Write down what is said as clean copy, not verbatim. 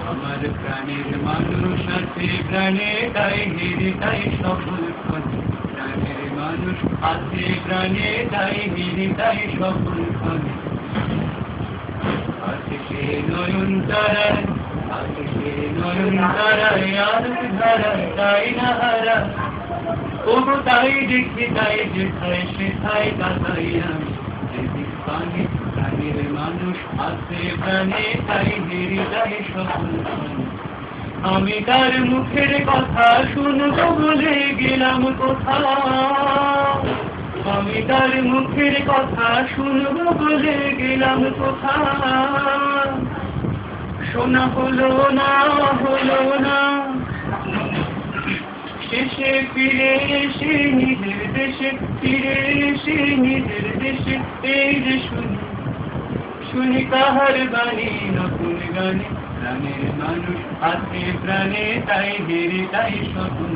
আমার প্রাণের মানুষ আছে প্রাণে তাই হেরে তাই সফল করে প্রাণের মানুষ আছে প্রাণে তাই হেরে তাই সফল করে আছে সে নয়ন তারায় আছে সে নয়ন তারায় আলোক ধারায় তাই না হারা ওগো তাই দেখি তাই যেথায় সেথায় তাই আমি যেদিক পানি প্রাণের মানুষ আছে প্রাণে তাই হেরে তাই সফল করে আমি তার মুখের কথা শুনবো বলে গেলাম কোথাও আমি তার মুখের কথা শুনবো বলে গেলাম কোথাও শোনা হলো না শেষে ফিরে এসে নিজের দেশে ফিরে এসে নিজের দেশে এই যে শুনি কাহার বাণী নতুন গানে প্রাণের মানুষ আছে প্রাণে তাই হেরে তাই সফল